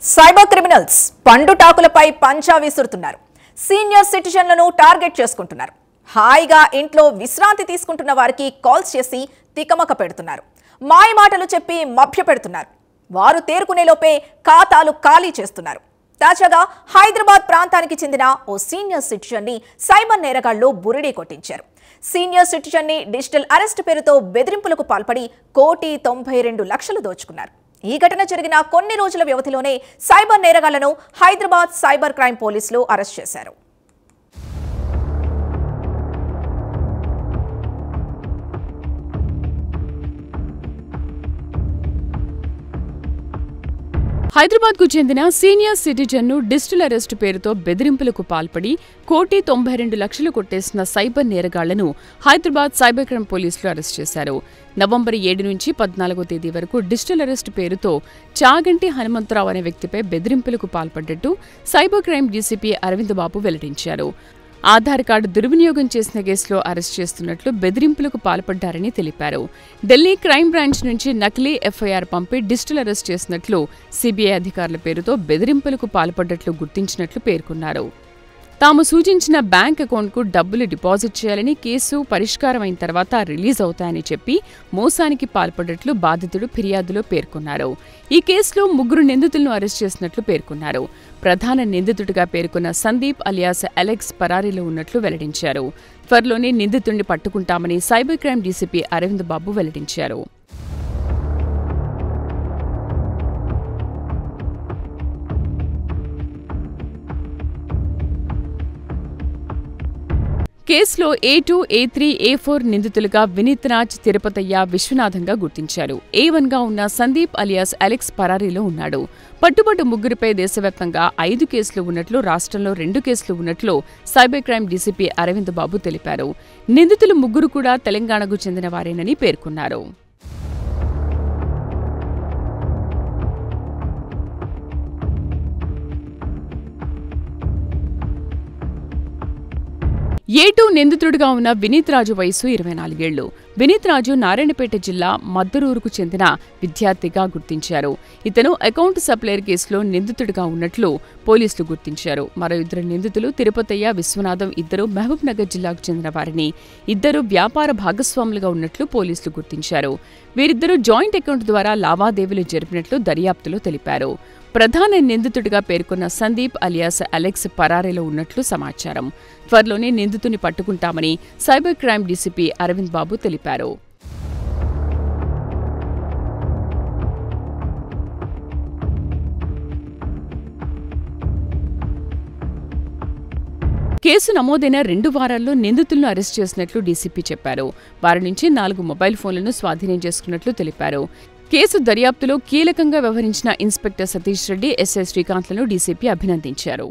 Cyber criminals పండుటాకులపై పంచా విసురుతున్నారు. Senior సిటిజన్లను target చేసుకుంటున్నారు. హాయిగా ఇంట్లో విశ్రాంతి తీసుకుంటున్న వారికి కాల్స్ చేసి తికమక పెడుతున్నారు. మాయ మాటలు చెప్పి మభ్యపెడుతున్నారు. వారు తేరుకునే లోపే ఖాతాలు ఖాళీ చేస్తున్నారు. తాజాగా హైదరాబాద్ ప్రాంతానికి చెందిన ఓ సీనియర్ సిటిజన్ ని సైబర్ నేరగాళ్లు బురిడీ కొట్టించారు. సీనియర్ సిటిజన్ ని డిజిటల్ అరెస్ట్ పేరుతో బెదిరింపులకు పాల్పడి 1,92,00,000 దోచుకున్నారు. ఈ ఘటన జరిగిన కొన్ని రోజుల వ్యవధిలోనే సైబర్ నేరగాళ్లను హైదరాబాద్ సైబర్ క్రైమ్ పోలీసులు అరెస్ట్ చేశారు. హైదరాబాద్ కు చెందిన సీనియర్ సిటిజన్ ను డిజిటల్ అరెస్టు పేరుతో బెదిరింపులకు పాల్పడి 1,92,00,000 కొట్టేసిన సైబర్ నేరగాళ్లను హైదరాబాద్ సైబర్ క్రైమ్ పోలీసులు అరెస్ట్ చేశారు. నవంబర్ 7 నుంచి 14వ తేదీ వరకు డిజిటల్ అరెస్టు పేరుతో చాగంటి హనుమంతరావు అనే వ్యక్తిపై బెదిరింపులకు పాల్పడ్డట్టు సైబర్ క్రైమ్ డీసీపీ అరవింద్ బాబు వెల్లడించారు. ఆధార్ కార్డు దుర్వినియోగం చేసిన కేసులో అరెస్ట్ చేస్తున్నట్లు బెదిరింపులకు పాల్పడ్డారని తెలిపారు. ఢిల్లీ క్రైమ్ బ్రాంచ్ నుంచి నకిలీ ఎఫ్ఐఆర్ పంపి డిజిటల్ అరెస్ట్ చేసినట్లు సిబిఐ అధికారుల పేరుతో బెదిరింపులకు పాల్పడ్డట్లు గుర్తించినట్లు పేర్కొన్నారు. తాము సూచించిన బ్యాంక్ అకౌంట్కు డబ్బులు డిపాజిట్ చేయాలని, కేసు పరిష్కారం అయిన తర్వాత రిలీజ్ అవుతాయని చెప్పి మోసానికి పాల్పడ్డట్లు బాధితుడు ఫిర్యాదులో పేర్కొన్నారు. ఈ కేసులో 3 నిందితులను అరెస్ట్ చేసినట్లు పేర్కొన్నారు. ప్రధాన నిందితుడిగా పేర్కొన్న సందీప్ అలియాస్ అలెక్స్ పరారీలో ఉన్నట్లు వెల్లడించారు. త్వరలోనే నిందితుడిని పట్టుకుంటామని సైబర్ క్రైమ్ డీసీపీ అరవింద్ బాబు వెల్లడించారు. కేసులో A2, A3, A4 నిందితులుగా వినీత్ రాజ్, తిరుపతయ్య, విశ్వనాథంగా గుర్తించారు. A1 గా ఉన్న సందీప్ అలియాస్ అలెక్స్ పరారీలో ఉన్నాడు. పట్టుబట్టు 3 దేశవ్యాప్తంగా 5 కేసులు ఉన్నట్లు, రాష్ట్రంలో 2 కేసులు ఉన్నట్లు సైబర్ క్రైమ్ డీసీపీ అరవింద్ బాబు తెలిపారు. నిందితులు 3 కూడా తెలంగాణకు చెందిన వారేనని పేర్కొన్నారు. A2 నిందితుడిగా ఉన్న వినీత్ రాజు వయసు 24 ఏళ్లు. వినీత్ రాజు నారాయణపేట జిల్లా మద్దరూరుకు చెందిన విద్యార్థిగా గుర్తించారు. ఇతను అకౌంట్ సప్లయర్ కేసులో నిందితుడిగా ఉన్నట్లు పోలీసులు గుర్తించారు. మరో 2 నిందితులు తిరుపతయ్య, విశ్వనాథం ఇద్దరు మహబూబ్ నగర్ జిల్లాకు చెందిన వారిని, ఇద్దరు వ్యాపార భాగస్వాములుగా ఉన్నట్లు పోలీసులు గుర్తించారు. వీరిద్దరూ జాయింట్ అకౌంట్ ద్వారా లావాదేవీలు జరిపినట్లు దర్యాప్తులో తెలిపారు. ప్రధాన నిందితుడిగా పేర్కొన్న సందీప్ అలియాస్ అలెక్స్ పరారీలో ఉన్నట్లు సమాచారం. త్వరలోనే నిందితుని పట్టుకుంటామని సైబర్ క్రైమ్ డీసీపీ అరవింద్ బాబు తెలిపారు. కేసు నమోదైన 2 వారాల్లో నిందితులను అరెస్ట్ చేసినట్లు డీసీపీ చెప్పారు. వారి నుంచి 4 మొబైల్ ఫోన్లను స్వాధీనం చేసుకున్నట్లు తెలిపారు. కేసు దర్యాప్తులో కీలకంగా వ్యవహరించిన ఇన్స్పెక్టర్ సతీష్ రెడ్డి, ఎస్ఐ శ్రీకాంత్లను డీసీపీ అభినందించారు.